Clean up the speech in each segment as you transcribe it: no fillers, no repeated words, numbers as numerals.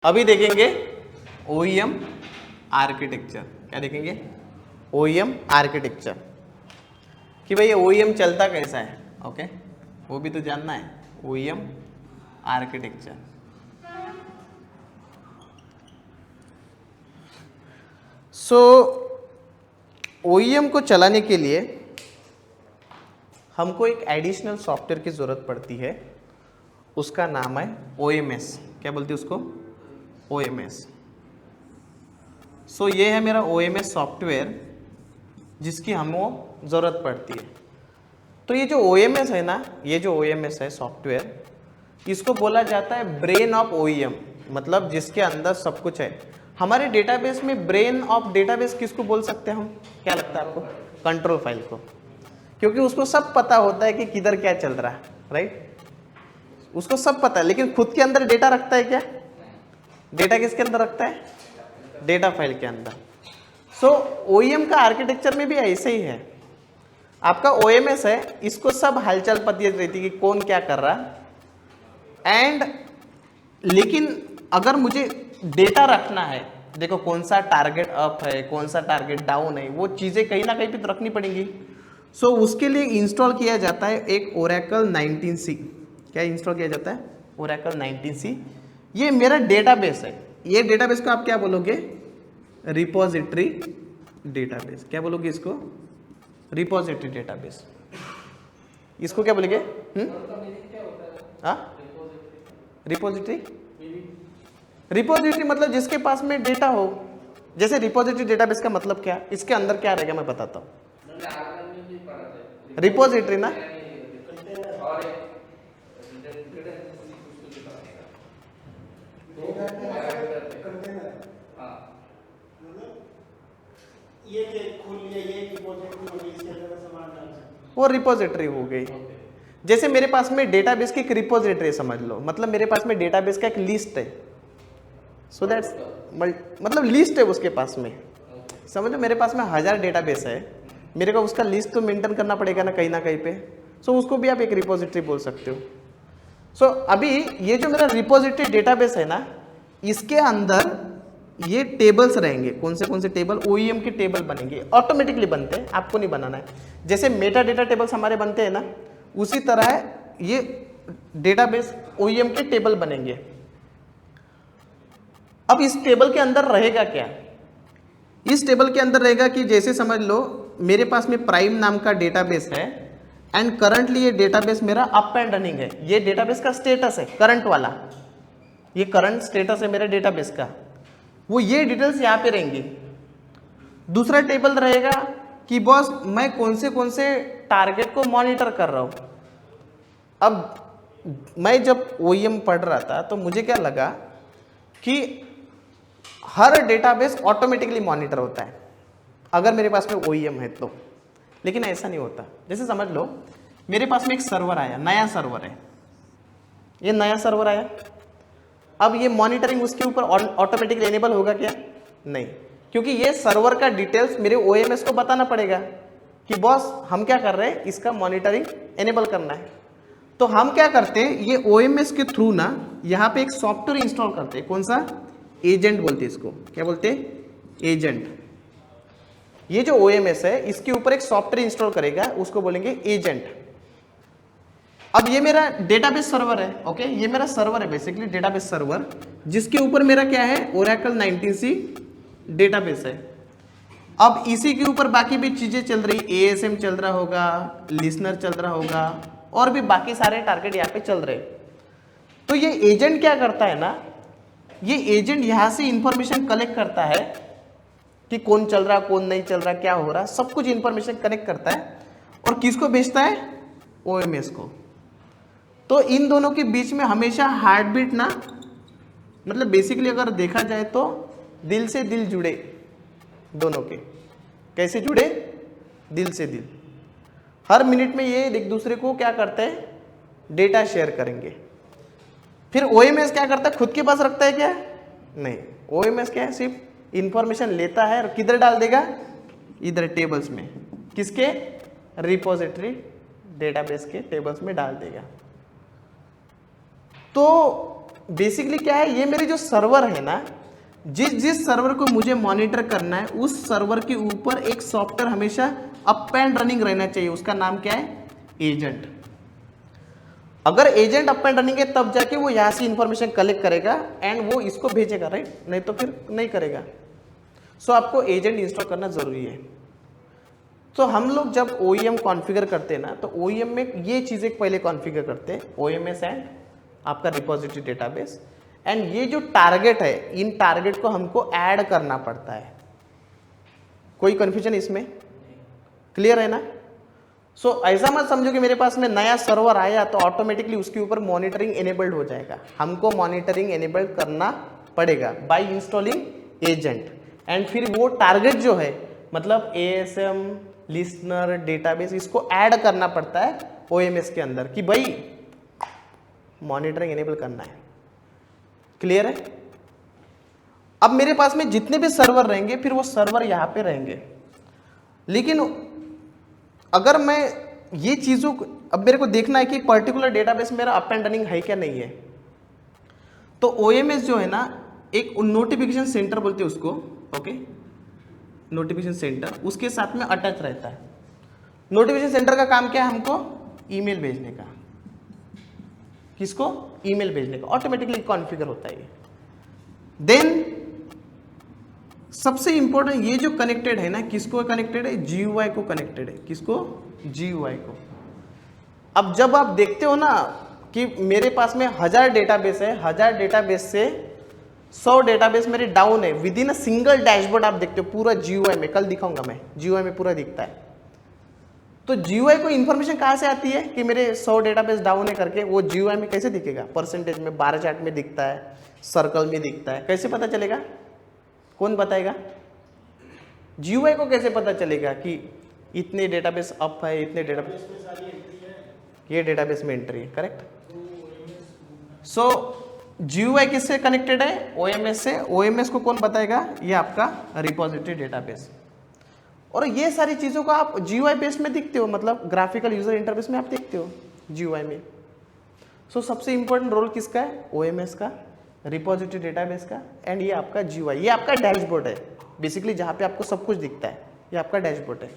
अभी देखेंगे OEM architecture. क्या देखेंगे? OEM आर्किटेक्चर कि भाई ये OEM चलता कैसा है। ओके, वो भी तो जानना है। OEM architecture. OEM को चलाने के लिए हमको एक एडिशनल सॉफ्टवेयर की ज़रूरत पड़ती है, उसका नाम है OMS। क्या बोलते हैं उसको? OMS। ये है मेरा OMS सॉफ्टवेयर जिसकी हमको ज़रूरत पड़ती है। तो ये जो OMS है ना, ये जो OMS है सॉफ्टवेयर, इसको बोला जाता है ब्रेन ऑफ OEM, मतलब जिसके अंदर सब कुछ है। हमारे डेटाबेस में ब्रेन ऑफ डेटाबेस किसको बोल सकते हैं हम? क्या लगता है आपको? कंट्रोल फाइल को, क्योंकि उसको सब पता होता है कि किधर क्या चल रहा है, राइट? उसको सब पता है, लेकिन खुद के अंदर डेटा रखता है क्या? डेटा किसके अंदर रखता है? डेटा फाइल के अंदर। OEM का आर्किटेक्चर में भी ऐसे ही है। आपका OMS है, इसको सब हलचल पता रहती है कि कौन क्या कर रहा एंड, लेकिन अगर मुझे डेटा रखना है, देखो कौन सा टारगेट अप है, कौन सा टारगेट डाउन है, वो चीज़ें कहीं ना कहीं पे तो रखनी पड़ेंगी। उसके लिए इंस्टॉल किया जाता है एक Oracle 19c। क्या इंस्टॉल किया जाता है? Oracle 19c। ये मेरा डेटाबेस है। ये डेटाबेस को आप क्या बोलोगे? Repository database. क्या बोलोगे इसको? Repository database. इसको क्या बोलेंगे? रिपोजिटरी, रिपोजिटरी मतलब जिसके पास में डेटा हो। जैसे रिपोजिटरी डेटाबेस का मतलब क्या? इसके अंदर क्या रहेगा मैं बताता हूँ। रिपोजिटरी ना, वो रिपोजिटरी हो गई। जैसे मेरे पास में डेटाबेस की एक रिपोजिटरी समझ लो, मतलब मेरे पास में डेटाबेस का एक लिस्ट है। सो दैट्स मतलब लिस्ट है उसके पास में। समझो मेरे पास में 1000 डेटाबेस है, मेरे को उसका लिस्ट तो मेंटेन करना पड़ेगा ना कहीं पे। उसको भी आप एक रिपोजिटरी बोल सकते हो। अभी ये जो मेरा रिपोजिटरी डेटाबेस है ना, इसके अंदर ये टेबल्स रहेंगे। कौन से टेबल? OEM के टेबल बनेंगे, ऑटोमेटिकली बनते हैं, आपको नहीं बनाना है। जैसे मेटा डेटा टेबल्स हमारे बनते हैं ना, उसी तरह ये डेटाबेस OEM के टेबल बनेंगे। अब इस टेबल के अंदर रहेगा क्या? इस टेबल के अंदर रहेगा कि जैसे समझ लो मेरे पास में प्राइम नाम का डेटाबेस है एंड करंटली ये डेटाबेस मेरा अप एंड रनिंग है। ये डेटाबेस का स्टेटस है करंट वाला, ये करंट स्टेटस है मेरे डेटाबेस का, वो ये डिटेल्स यहाँ पे रहेंगी। दूसरा टेबल रहेगा कि बॉस मैं कौन से टारगेट को मॉनिटर कर रहा हूँ। अब मैं जब OEM पढ़ रहा था तो मुझे क्या लगा कि हर डेटाबेस ऑटोमेटिकली मॉनिटर होता है अगर मेरे पास में OEM है तो, लेकिन ऐसा नहीं होता। जैसे समझ लो मेरे पास में एक सर्वर आया, नया सर्वर है, ये नया सर्वर आया। अब ये मॉनिटरिंग उसके ऊपर ऑटोमेटिकली एनेबल होगा क्या? नहीं, क्योंकि ये सर्वर का डिटेल्स मेरे OMS को बताना पड़ेगा कि बॉस हम क्या कर रहे हैं, इसका मॉनिटरिंग एनेबल करना है। तो हम क्या करते हैं, ये OMS के थ्रू ना यहाँ पे एक सॉफ्टवेयर इंस्टॉल करते हैं। कौन सा? एजेंट बोलते हैं इसको। क्या बोलते हैं? एजेंट। ये जो OMS है इसके ऊपर एक सॉफ्टवेयर इंस्टॉल करेगा, उसको बोलेंगे एजेंट। अब ये मेरा डेटाबेस सर्वर है। ओके, ये मेरा सर्वर है बेसिकली, डेटाबेस सर्वर, जिसके ऊपर मेरा क्या है? Oracle 19c डेटाबेस है। अब इसी के ऊपर बाकी भी चीजें चल रही, ASM चल रहा होगा, लिसनर चल रहा होगा, और भी बाकी सारे टारगेट यहाँ पे चल रहे। तो ये एजेंट क्या करता है ना, ये एजेंट यहाँ से इंफॉर्मेशन कलेक्ट करता है कि कौन चल रहा, कौन नहीं चल रहा, क्या हो रहा, सब कुछ इंफॉर्मेशन कलेक्ट करता है और किसको भेजता है? OMS को। तो इन दोनों के बीच में हमेशा हार्ट बीट ना, मतलब बेसिकली अगर देखा जाए तो दिल से दिल जुड़े दोनों के। कैसे जुड़े? दिल से दिल। हर मिनट में ये एक दूसरे को क्या करते हैं? डेटा शेयर करेंगे। फिर OMS क्या करता है? खुद के पास रखता है क्या? नहीं, OMS क्या है? सिर्फ इंफॉर्मेशन लेता है और किधर डाल देगा? इधर टेबल्स में। किसके? रिपोजिटरी डेटाबेस के टेबल्स में डाल देगा। तो बेसिकली क्या है, ये मेरे जो सर्वर है ना, जिस सर्वर को मुझे मॉनिटर करना है उस सर्वर के ऊपर एक सॉफ्टवेयर हमेशा अप एंड रनिंग रहना चाहिए। उसका नाम क्या है? एजेंट। अगर एजेंट अप एंड रनिंग है तब जाके वो यहाँ से इंफॉर्मेशन कलेक्ट करेगा एंड वो इसको भेजेगा, राइट? नहीं तो फिर नहीं करेगा। सो आपको एजेंट इंस्टॉल करना जरूरी है। तो हम लोग जब OEM कॉन्फ़िगर करते हैं ना, तो OEM में ये चीज़ें पहले कॉन्फ़िगर करते हैं, OMS एंड आपका रिपोजिटरी डेटाबेस। एंड ये जो टारगेट है, इन टारगेट को हमको ऐड करना पड़ता है। कोई कन्फ्यूजन इसमें? क्लियर है ना? सो ऐसा मत समझो कि मेरे पास में नया सर्वर आया तो ऑटोमेटिकली उसके ऊपर मॉनिटरिंग एनेबल्ड हो जाएगा। हमको मॉनिटरिंग एनेबल्ड करना पड़ेगा बाय इंस्टॉलिंग एजेंट। एंड फिर वो टारगेट जो है, मतलब ASM, लिसनर, डेटाबेस, इसको ऐड करना पड़ता है OMS के अंदर कि भाई मॉनिटरिंग एनेबल करना है। क्लियर है? अब मेरे पास में जितने भी सर्वर रहेंगे फिर वो सर्वर यहां पे रहेंगे, लेकिन अगर मैं ये चीजों को, अब मेरे को देखना है कि पर्टिकुलर डेटाबेस मेरा अप एंड रनिंग है क्या नहीं है, तो OMS जो है ना, एक नोटिफिकेशन सेंटर बोलते हैं उसको, ओके, नोटिफिकेशन सेंटर उसके साथ में अटैच रहता है। नोटिफिकेशन सेंटर का काम क्या है? हमको ईमेल भेजने का। किसको? ईमेल भेजने का। ऑटोमेटिकली कॉन्फ़िगर होता है ये। देन सबसे इंपॉर्टेंट, ये जो कनेक्टेड है ना, किसको कनेक्टेड है? GUI को कनेक्टेड है। किसको? GUI को। अब जब आप देखते हो ना कि मेरे पास में 1000 डेटाबेस है, 1000 डेटाबेस से 100 डेटाबेस मेरे डाउन है, with in a single dashboard आप देखते हो पूरा GUI में, कल दिखाऊंगा मैं, GUI में पूरा दिखता है। तो GUI को इन्फॉर्मेशन कहाँ से आती है कि मेरे 100 डेटाबेस डाउन है करके? वो GUI में कैसे दिखेगा? परसेंटेज में, बार चार्ट में दिखता है, सर्कल में दिखता है। कैसे पता चलेगा? कौन बताएगा? GUI को कैसे पता चलेगा कि इतने डेटाबेस अप है, इतने डेटाबेस, ये डेटाबेस में एंट्री है, करेक्ट? सो GUI किससे कनेक्टेड है? OMS से। OMS को कौन बताएगा? ये आपका रिपोजिटरी डेटाबेस। और ये सारी चीज़ों को आप GUI बेस में दिखते हो, मतलब ग्राफिकल यूजर इंटरफेस में आप देखते हो GUI में। सो सबसे इंपॉर्टेंट रोल किसका है? OMS का, रिपोजिटरी डेटाबेस का, एंड ये आपका GUI। ये आपका डैशबोर्ड है बेसिकली, जहाँ पे आपको सब कुछ दिखता है, ये आपका डैशबोर्ड है।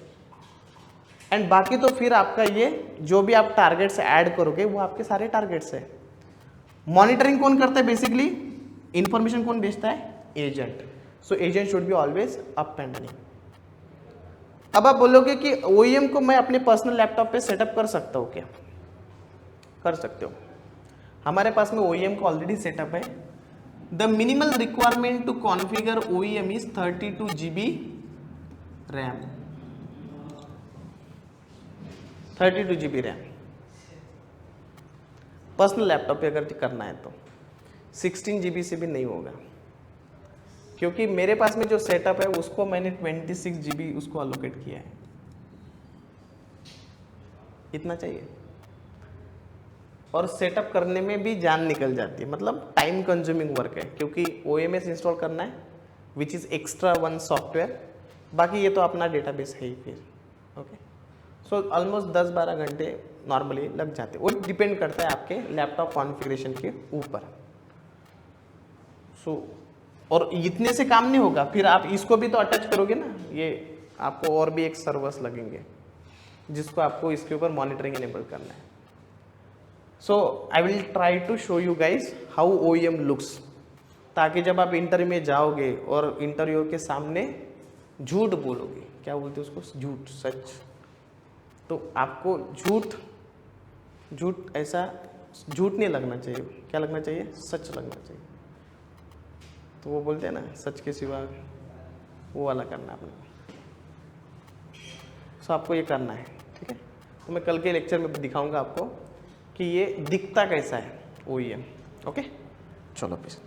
एंड बाकी तो फिर आपका ये जो भी आप टारगेट्स ऐड करोगे वो आपके सारे टारगेट्स है। मॉनिटरिंग कौन करता है? बेसिकली इंफॉर्मेशन कौन भेजता है? Agent. So agent should be always up and running. अब आप बोलोगे कि OEM को मैं अपने पर्सनल लैपटॉप पे सेटअप कर सकता हूँ क्या? कर सकते हो। हमारे पास में OEM को ऑलरेडी सेटअप है। The minimal requirement to configure OEM is 32 GB RAM, 32 GB RAM personal laptop पे अगर करना है तो। 16 GB से भी नहीं होगा, क्योंकि मेरे पास में जो सेटअप है उसको मैंने 26 GB उसको अलोकेट किया है। इतना चाहिए। और सेटअप करने में भी जान निकल जाती है, मतलब टाइम कंज्यूमिंग वर्क है, क्योंकि OMS इंस्टॉल करना है which is extra one software. बाकी ये तो अपना डेटाबेस है ही फिर, ओके। सो ऑलमोस्ट 10-12 घंटे नॉर्मली लग जाते हैं। वो डिपेंड करता है आपके लैपटॉप कॉन्फ़िगरेशन के ऊपर। सो और इतने से काम नहीं होगा, फिर आप इसको भी तो अटैच करोगे ना, ये आपको और भी एक सर्वर्स लगेंगे जिसको आपको इसके ऊपर मॉनिटरिंग इनेबल करना है। So I will try to show you guys how OEM looks, ताकि जब आप इंटरव्यू में जाओगे और इंटरव्यू के सामने झूठ बोलोगे, क्या बोलते हैं उसको? झूठ, सच। तो आपको झूठ ऐसा झूठ नहीं लगना चाहिए। क्या लगना चाहिए? सच लगना चाहिए। तो वो बोलते हैं ना, सच के सिवा, वो वाला करना है आपने। सो आपको ये करना है, ठीक है। तो मैं कल के लेक्चर में दिखाऊंगा आपको कि ये दिखता कैसा है OEM, ओके। चलो प्लीज।